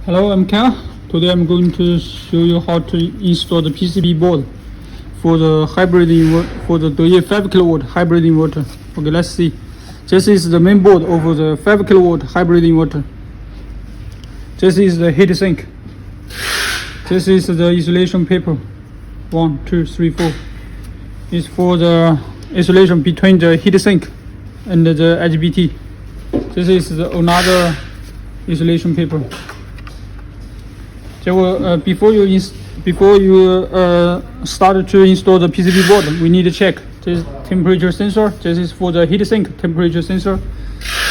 Hello, I'm Ken. Today I'm going to show you how to install the PCB board for the hybrid for the Deye 5KW hybrid inverter. Okay, let's see. This is the main board of the 5KW hybrid inverter. This is the heat sink. This is the insulation paper. 1, 2, 3, 4. It's for the insulation between the heat sink and the HBT. This is another insulation paper. Before you start to install the PCB board, we need to check this temperature sensor. This is for the heat sink temperature sensor.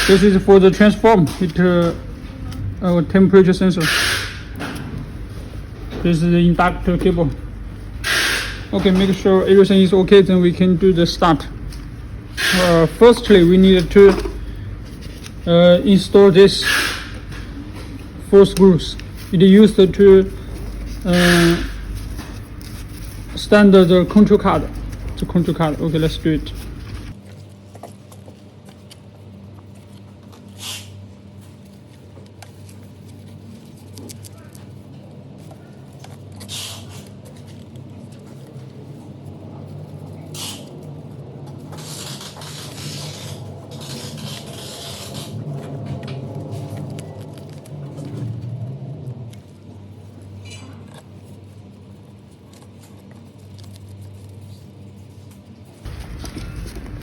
This is for the transform temperature sensor. This is the inductor cable. Okay, make sure everything is okay, then we can do the start. Firstly, we need to install this 4 screws. It is used to stand the control card. Okay, let's do it.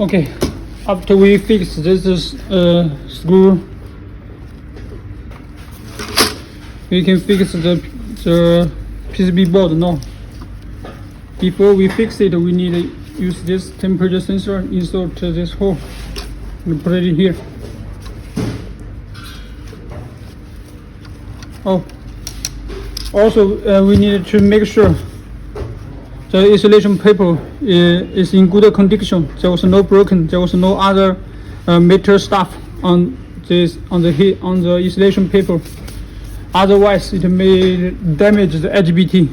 Okay, after we fix this screw, we can fix the PCB board now. Before we fix it, we need to use this temperature sensor, insert this hole and put it here. Oh, also we need to make sure the insulation paper is in good condition. There was no broken. There was no other metal stuff on the insulation paper. Otherwise, it may damage the HBT.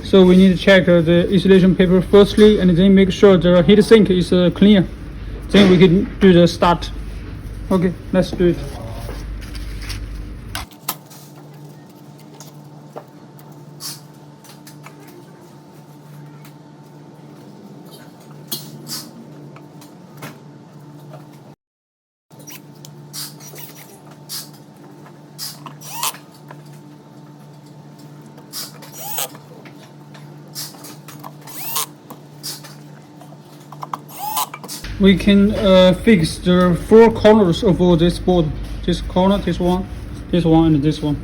So we need to check the insulation paper firstly, and then make sure the heat sink is clear. Then we can do the start. Okay, let's do it. We can fix the 4 corners of this board. This corner, this one, and this one.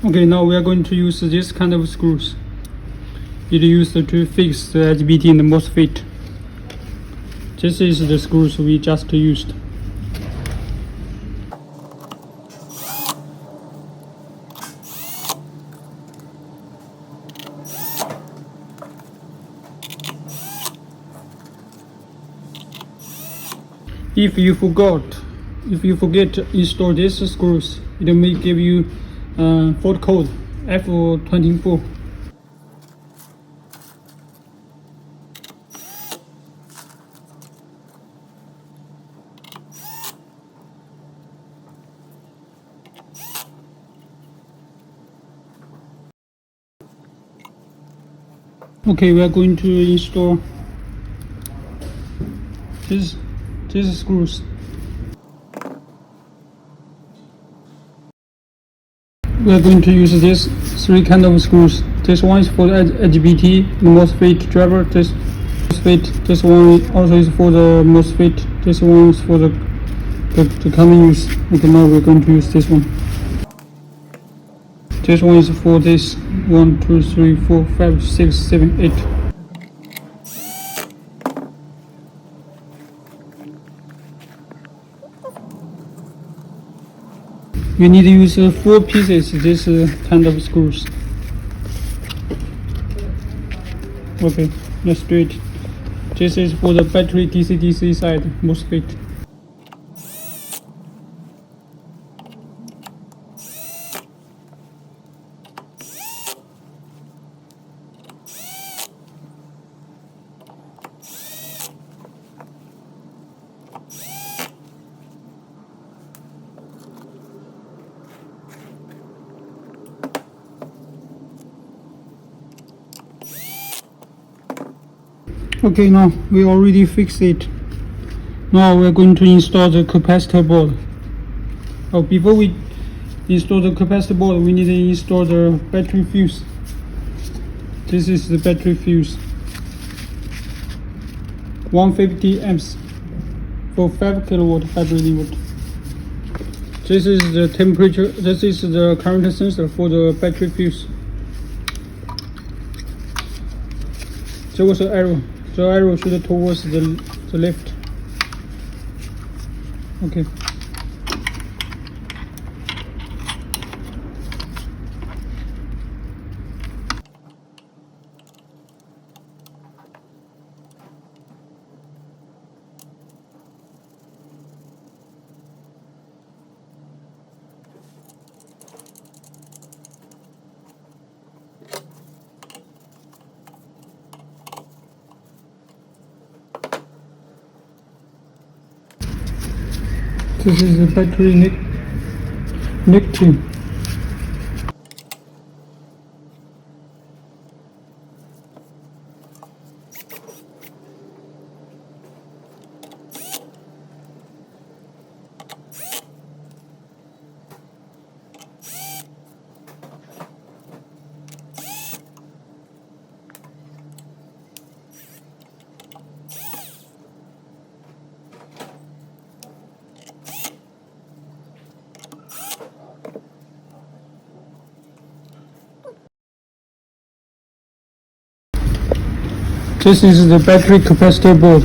Okay, now we are going to use this kind of screws. It is used to fix the HBT in the MOSFET. This is the screws we just used. If you forget to install these screws, it may give you fault code F24. Okay, we are going to install these screws. we are going to use this three kind of screws. This one is for the IGBT, the MOSFET driver. This MOSFET. This one also is for the MOSFET. This one is for the common use. Okay, now we're going to use this one. This one is for this 1, 2, 3, 4, 5, 6, 7, 8. You need to use 4 pieces this kind of screws. Okay, let's do it. This is for the battery DC-DC side MOSFET. Okay, now we already fixed it. Now we're going to install the capacitor board. Oh, before we install the capacitor board, we need to install the battery fuse. This is the battery fuse. 150 amps for 5 kilowatt hybrid inverter. This is the temperature. This is the current sensor for the battery fuse. There was an arrow. The arrow should towards the left. Okay. This is the battery nickel. This is the battery capacitor board.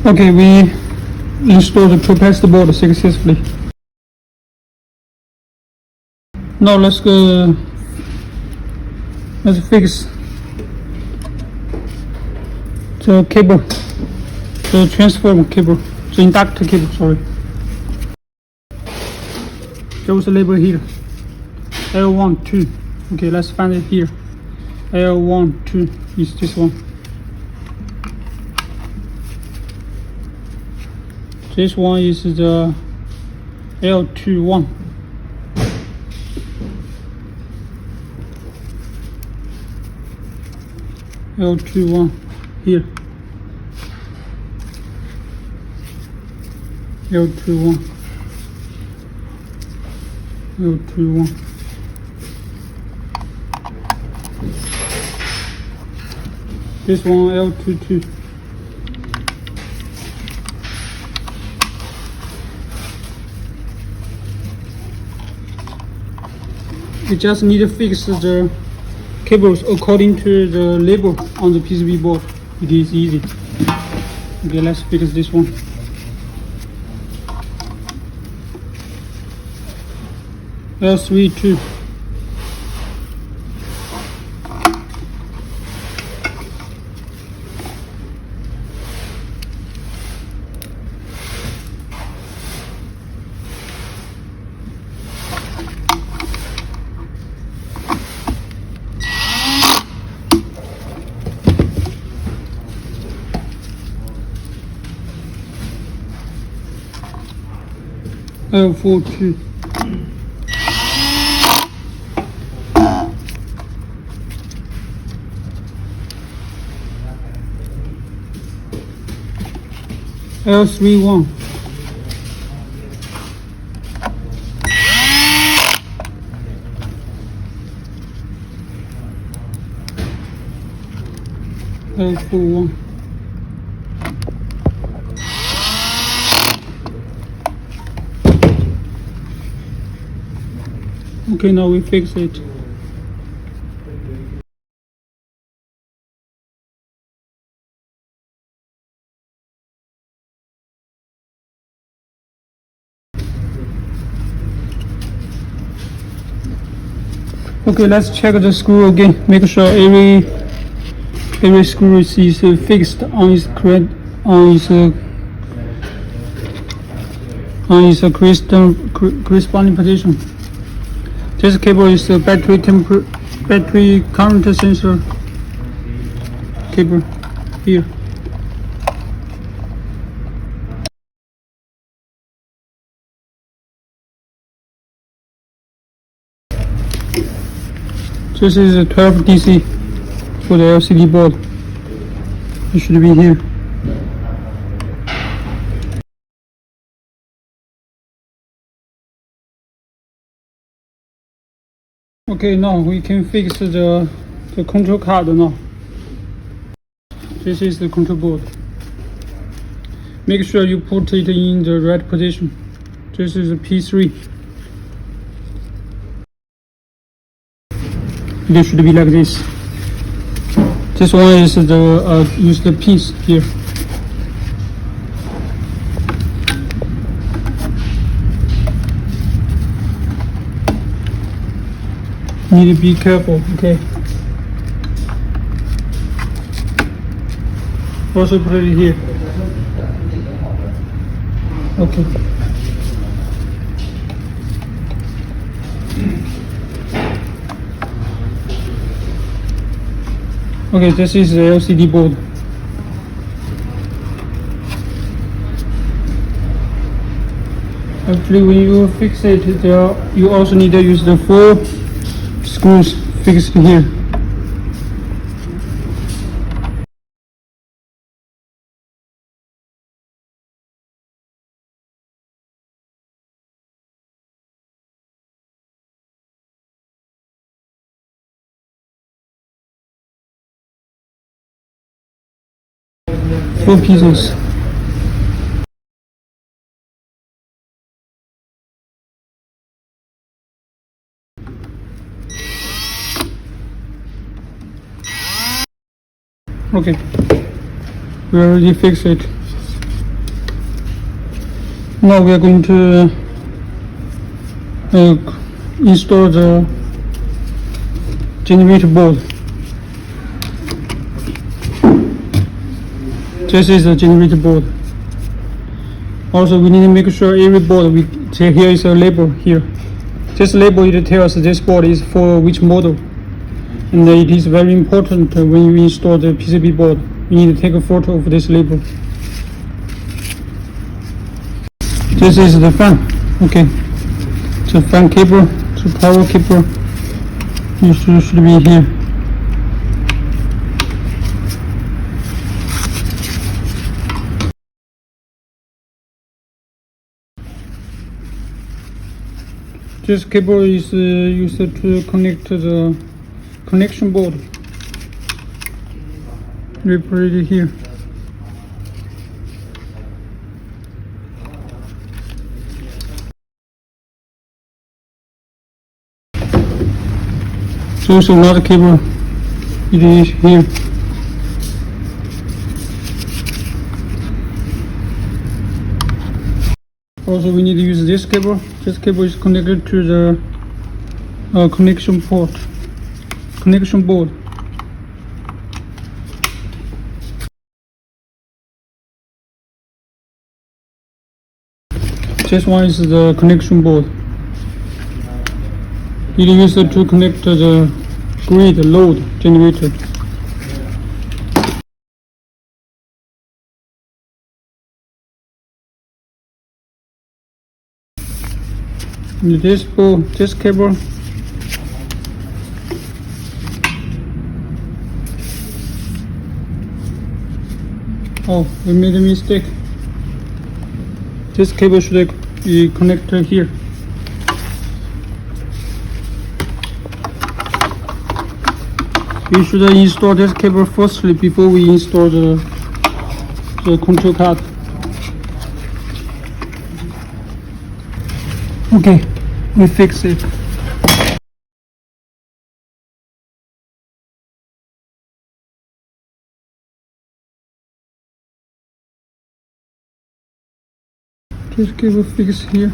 Okay, we installed the capacitor board successfully. Now let's fix the cable, the transformer cable, the inductor cable, sorry. There was a label here, L1, 2. Okay, let's find it here. L1, 2 is this one. This one is the L21. L21 here. L21. L21. This one L22. We just need to fix the cables according to the label on the PCB board. It is easy. Okay, let's fix this one. L32. L42。L31。L41。Okay, now we fix it. Okay, let's check the screw again. Make sure every screw is fixed on its correct corresponding position. This cable is the battery current sensor cable here. This is a 12 DC for the LCD board. It should be here. Okay, now we can fix the control card now. This is the control board. Make sure you put it in the right position. This is a P3. It should be like this. This one is use the pins here. Need to be careful, okay? Also put it here. Okay. Okay, this is the LCD board. Actually, when you fix it, you also need to use the 4 screws fixed here. Four pieces. Okay, we already fixed it. Now we are going to install the generator board. This is the generator board. Also, we need to make sure every board here is a label here. This label, it tells this board is for which model. And it is very important when you install the PCB board. You need to take a photo of this label. This is the fan. Okay, the fan cable, the power cable. It should be here. This cable is used to connect the connection board. We put it here. So also another cable. It is here. Also, we need to use this cable. This cable is connected to the connection board. This one is the connection board. It is used to connect the grid load generator. this cable. Oh, we made a mistake. This cable should be connected here. We should install this cable firstly before we install the control card. Okay, we fix it. This cable fixed here.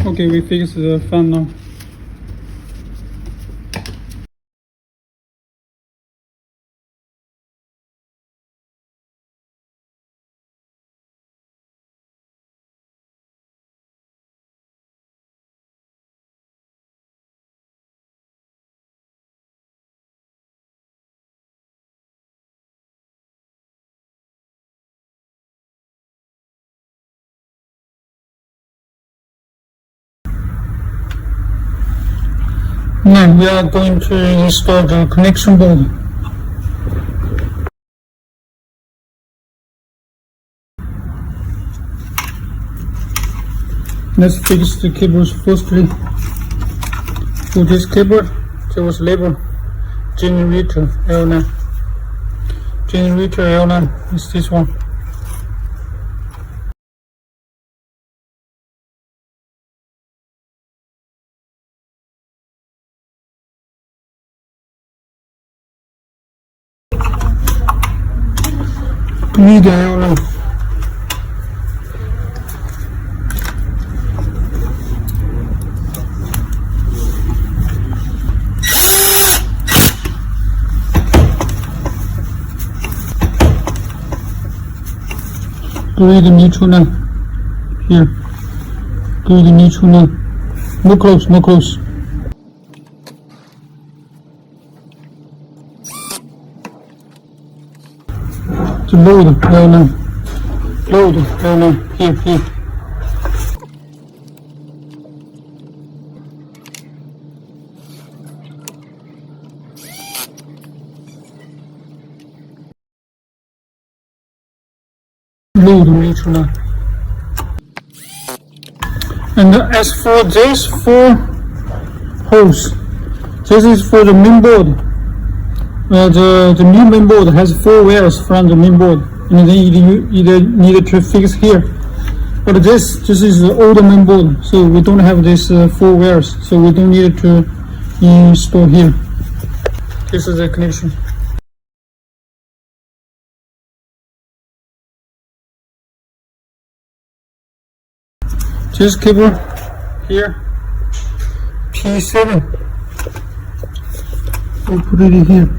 Okay, we fixed the fan now. Now we are going to install the connection board. Let's fix the cables firstly. For this cable, there was label generator L9. Generator L9 is this one. Need L9. Glue the neutral now. Here. Glue the neutral now. More close, more close. To load L9. Load L9. Here, here. Load neutral now. And as for these 4 holes, this is for the main board. The new main board has 4 wires from the main board, and then you either need to fix here. But this is the older main board, so we don't have this 4 wires, so we don't need to install here. This is the connection. This cable here, P7. We'll put it in here.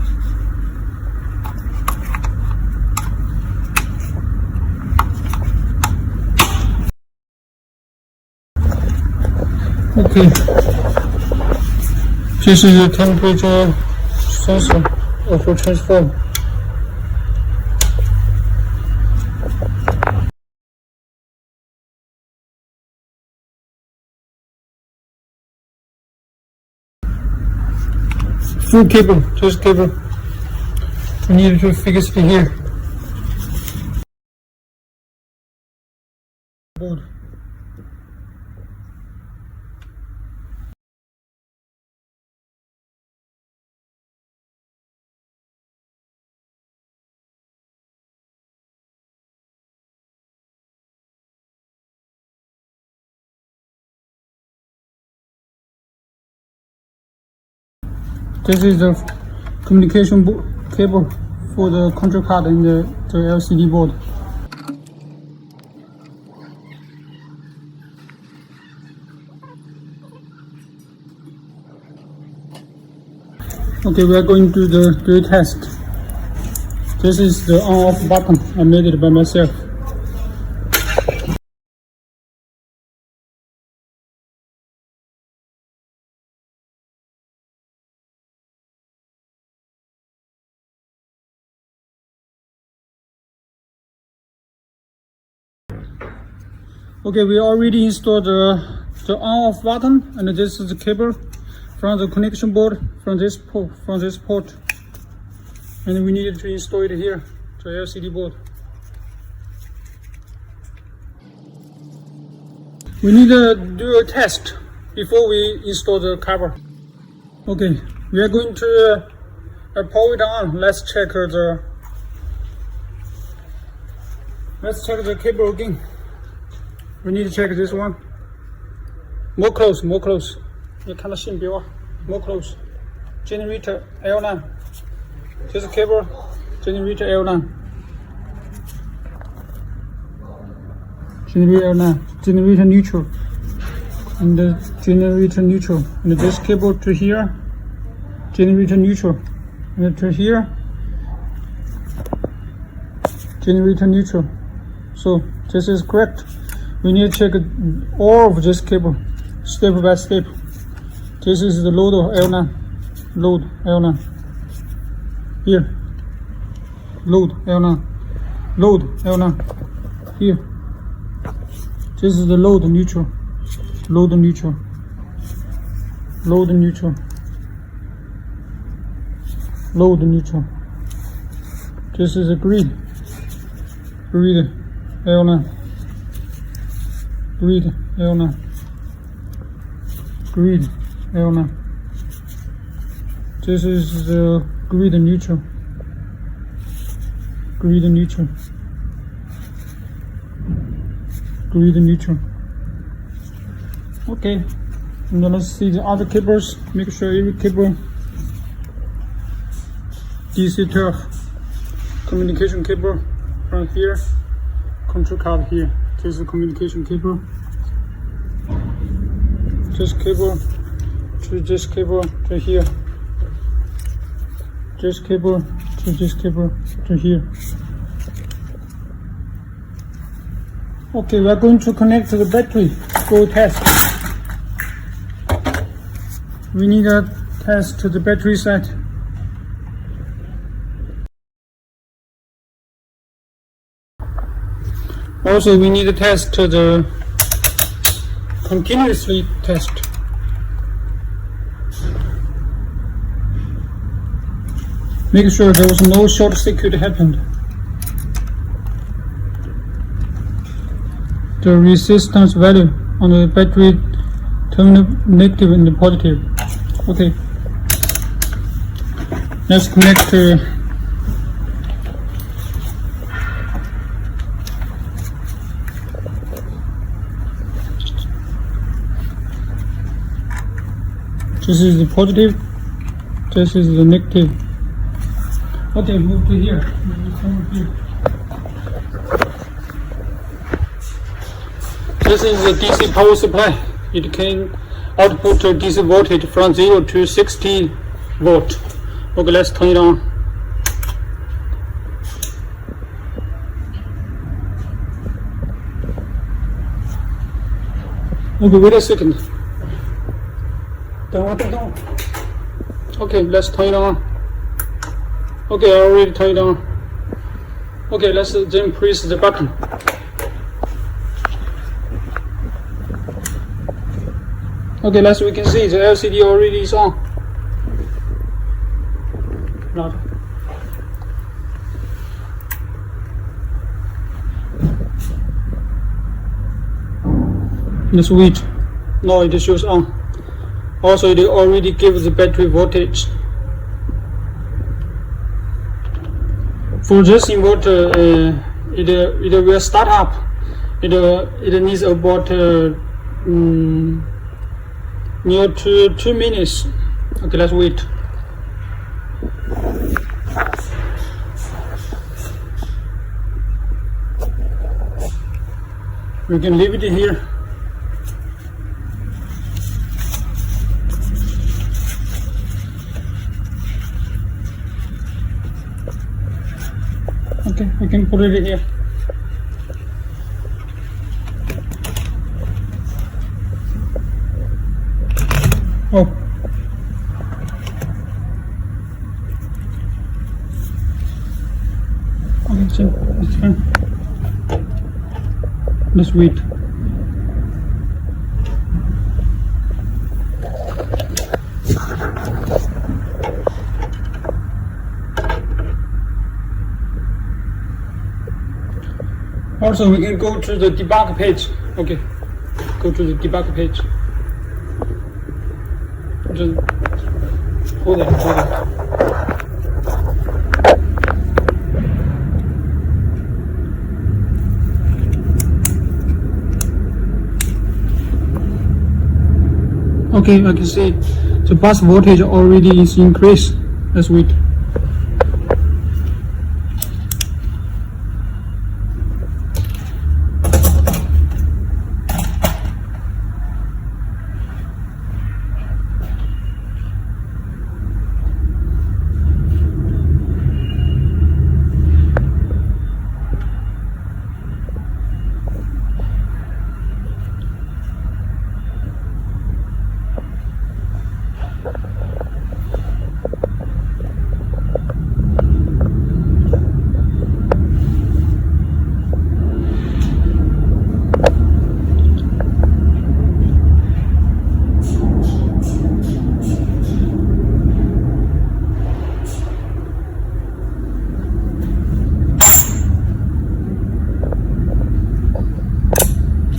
Okay. This is the temperature sensor of a transformer. Full cable, just cable. We need to fix it here. Board. This is the communication cable for the control card and the LCD board. Okay, we are going to do the test. This is the on-off button. I made it by myself. Okay, we already installed the on-off button, and this is the cable from the connection board from this port, and we needed to install it here to LCD board. We need to do a test before we install the cover. Okay, we are going to power it on. Let's check the cable again. We need to check this one. More close. 你看到信标 more close. Generator L9. This cable, generator L9. Generator L9. Generator neutral. And the generator neutral. And this cable to here. Generator neutral. And to here. Generator neutral. So this is correct. We need to check all of this cable step by step. This is the load of L9. Load L9. Here. Load L9. Load L9. Here. This is the load neutral. Load neutral. Load neutral. Load neutral. This is a grid. Grid L9. Grid L9. Grid L9. This is the grid neutral. Grid neutral. Grid neutral. Okay. And then let's see the other cables. Make sure every cable DC12 communication cable from here. Control card here. This is the communication cable. This cable to this cable to here. This cable to this cable to here. Okay, we are going to connect to the battery. Go test. We need a test to the battery side. Also, we need a test to the continuously test. Make sure there was no short circuit happened. The resistance value on the battery terminal negative and the positive. Okay. Let's connect this is the positive, this is the negative. Okay, move to here. This is the DC power supply. It can output DC voltage from 0 to 60 volt. Okay, let's turn it on. Okay, wait a second. Okay, let's turn it on. Okay, I already turned it on. Okay, let's then press the button. Okay, as we can see, the LCD already is on. Not. The switch. Now it shows on. Also, it already gives the battery voltage. For this inverter, it will start up. It needs about near 2 minutes. Okay, let's wait. We can leave it here. Okay, we can put it here. Oh. Okay, so it's fine. Let's wait. Also, we can go to the debug page. Okay, go to the debug page. Just hold it, hold it. Okay, I can see the bus voltage already is increased. Let's wait.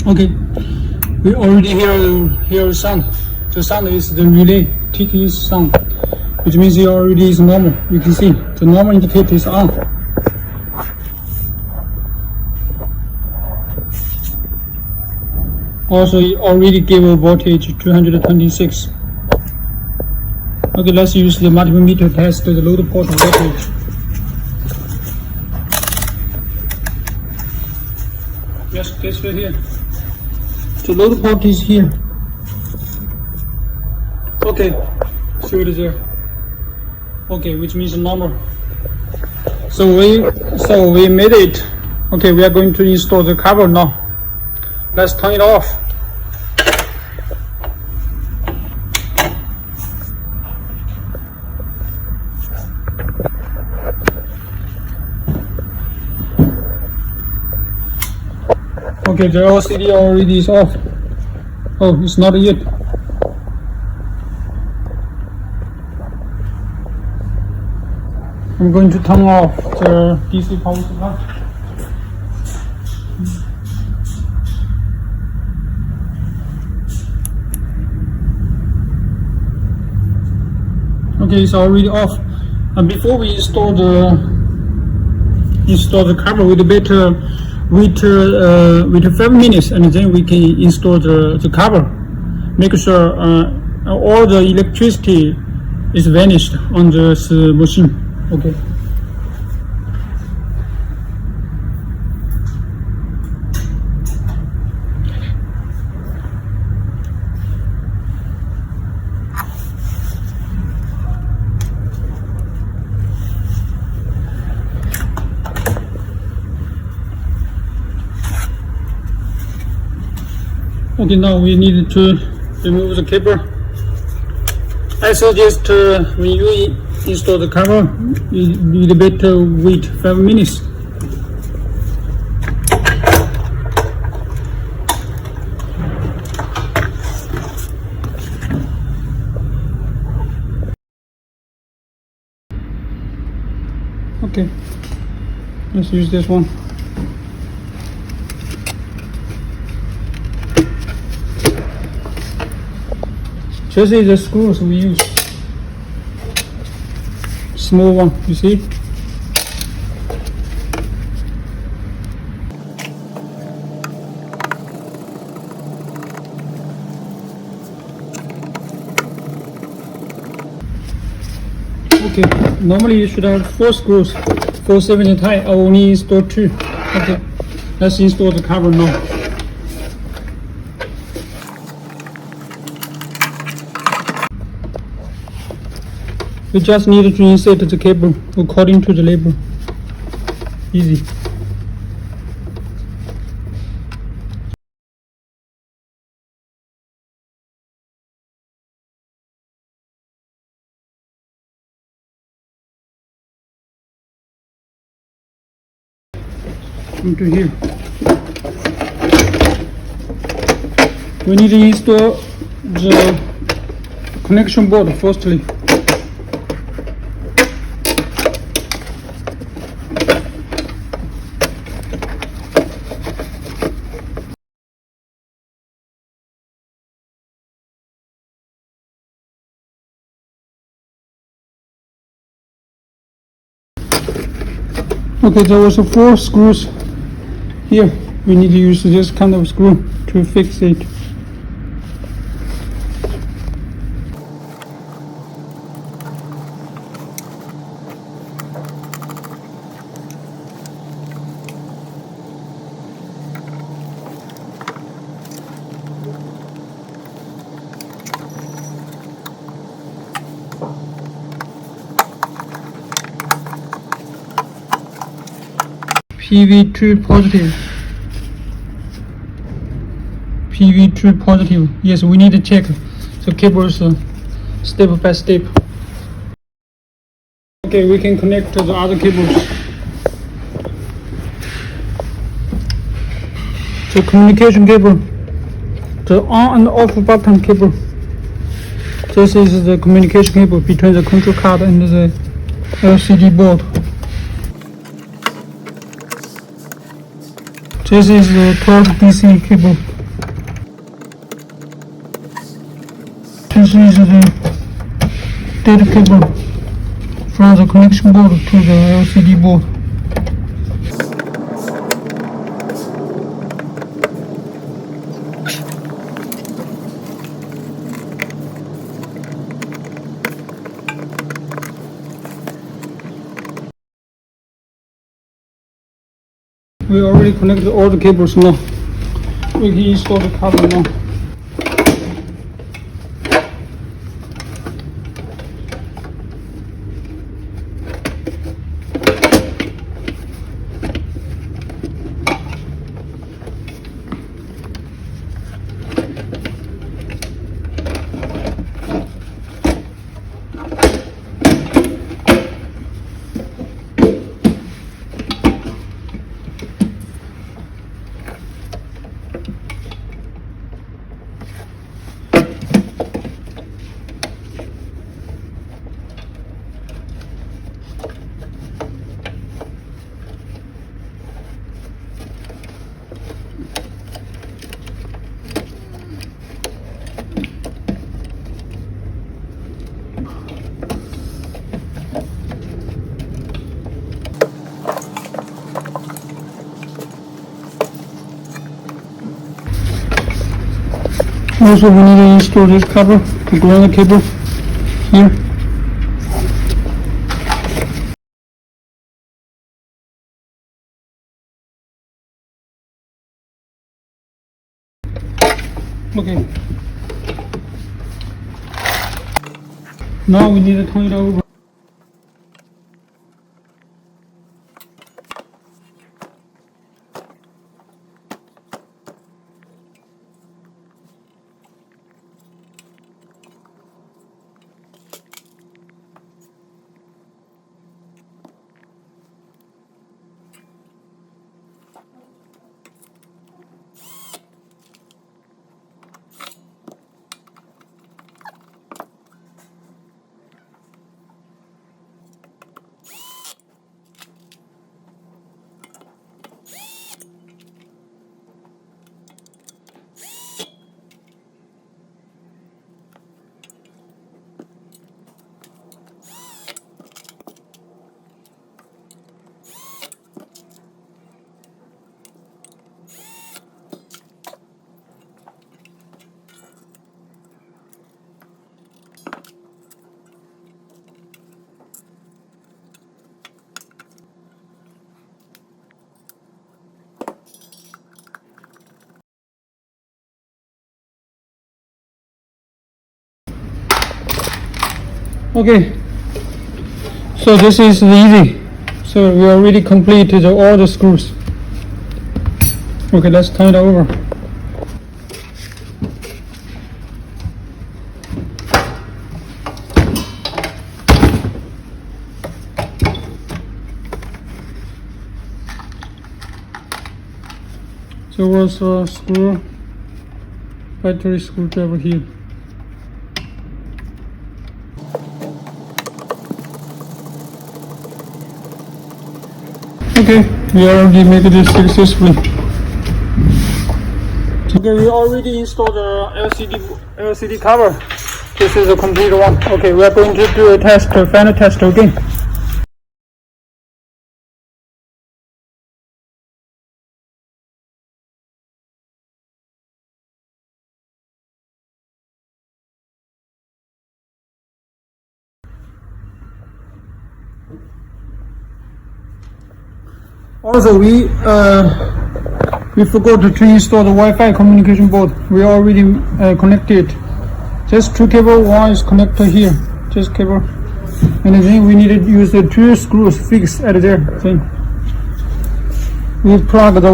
Okay, we already hear sound. The sound is the relay ticking sound, which means it already is normal. You can see the normal indicator is on. Also, it already gave a voltage 226. Okay, let's use the multimeter to test the load port voltage. Yes, this right here. The load port is here. Okay, show it there. Okay, which means normal. So we made it. Okay, we are going to install the cover now. Let's turn it off. Okay, the LCD already is off. Oh, it's not yet. I'm going to turn off the DC power supply. Okay, it's already off. And before we install the cover, we better wait 5 minutes, and then we can install the cover. Make sure all the electricity is vanished on this machine. Okay. Okay, now we need to remove the cable. I suggest when you install the cover, you better wait 5 minutes. Okay, let's use this one. This is the screws we use. Small one, you see? Okay, normally you should have 4 screws, 4 7 tight. I only install 2. Okay, let's install the cover now. You just need to insert the cable according to the label. Easy. Into here. We need to install the connection board firstly. Okay, there was 4 screws here. We need to use this kind of screw to fix it. PV2 positive. PV2 positive. Yes, we need to check the cables step by step. Okay, we can connect to the other cables. The communication cable, the on and off button cable. This is the communication cable between the control card and the LCD board. This is the 12 DC cable. This is the data cable from the connection board to the LCD board. We already connected all the cables now. We can install the cover now. Also, we need to install this cover, the ground cable here. Okay. Now we need to turn it over. Okay, So this is easy. So we already completed all the screws. Okay, let's turn it over. So was a screw, battery screwdriver here. Okay, we already made this successfully. Okay, we already installed the LCD cover. This is a complete one. Okay, we are going to do a test, a final test again. Also, we forgot to install the Wi-Fi communication board. We already connected. Just two cable. One is connected here. Just cable, and then we need to use the two screws fixed at there. Then we plug the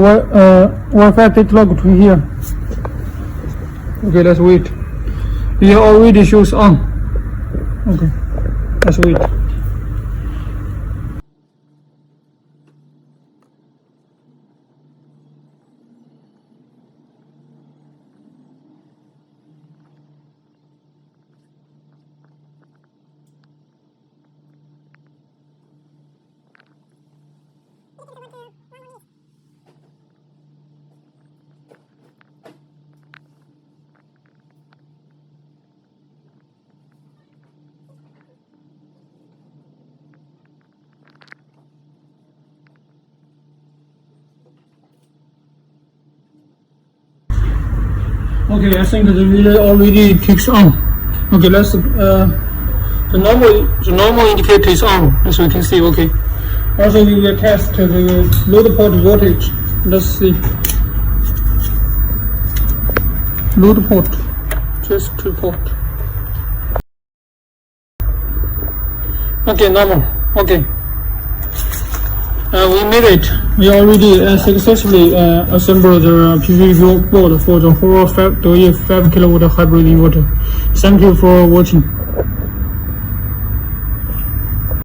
Wi-Fi plug to here. Okay, let's wait. It already shows on. Okay, let's wait. Okay, I think the relay already kicks on. Okay, let's the normal indicator is on, as we can see. Okay. Also, we will test the load port voltage. Let's see. Load port, just two port. Okay, normal. Okay. We made it. We already successfully assembled the PCB board for the whole Deye 5KW hybrid inverter. Thank you for watching.